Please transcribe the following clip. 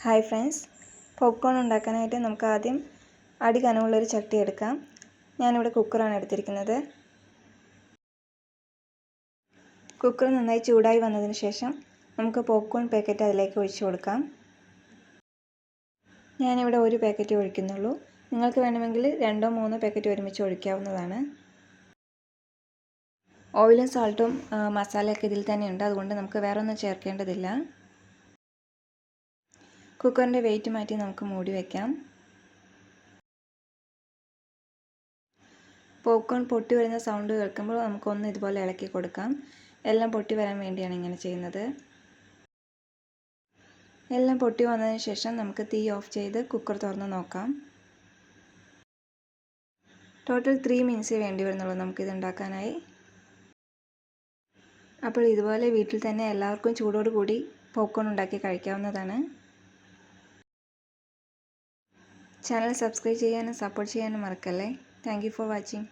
Hi friends, popcorn ഉണ്ടാക്കാനായിട്ട് നമുക്ക് ആദ്യം അടി കനമുള്ളൊരു ചട്ടി എടുക്കാം. ഞാനിവിടെ കുക്കറാണ് എടുത്തിരിക്കുന്നത്. കുക്കർ നന്നായി ചൂടായി വന്നതിന് ശേഷം നമുക്ക് പോപ്കോൺ പാക്കറ്റ് അതിലേക്ക് ഒഴിച്ചു കൊടുക്കാം. ഞാനിവിടെ ഒരു പാക്കറ്റ് ഒഴിക്കുന്നുള്ളൂ. നിങ്ങൾക്ക് വേണമെങ്കിൽ 2-3 പാക്കറ്റ് ഒരുമിച്ച് ഒഴിക്കാവുന്നതാണ്. ഓയിലും സാൾട്ടും മസാലയൊക്കെ ഇതിൽ തന്നെയുണ്ട്, അതുകൊണ്ട് നമുക്ക് വേറെ ഒന്നും ചേർക്കേണ്ടതില്ല. കുക്കറിൻ്റെ വെയിറ്റ് മാറ്റി നമുക്ക് മൂടി വയ്ക്കാം. പോപ്കോൺ പൊട്ടി വരുന്ന സൗണ്ട് കേൾക്കുമ്പോൾ നമുക്കൊന്ന് ഇതുപോലെ ഇളക്കി കൊടുക്കാം. എല്ലാം പൊട്ടി വരാൻ വേണ്ടിയാണ് ഇങ്ങനെ ചെയ്യുന്നത്. എല്ലാം പൊട്ടി വന്നതിന് ശേഷം നമുക്ക് തീ ഓഫ് ചെയ്ത് കുക്കർ തുറന്ന് നോക്കാം. ടോട്ടൽ 3 മിനിറ്റ്സ് വേണ്ടി വരുന്നുള്ളൂ നമുക്കിത് ഉണ്ടാക്കാനായി. അപ്പോൾ ഇതുപോലെ വീട്ടിൽ തന്നെ എല്ലാവർക്കും ചൂടോട് കൂടി പോപ്കോൺ ഉണ്ടാക്കി കഴിക്കാവുന്നതാണ്. ചാനൽ സബ്സ്ക്രൈബ് ചെയ്യാനും സപ്പോർട്ട് ചെയ്യാനും മറക്കല്ലേ. Thank you for watching.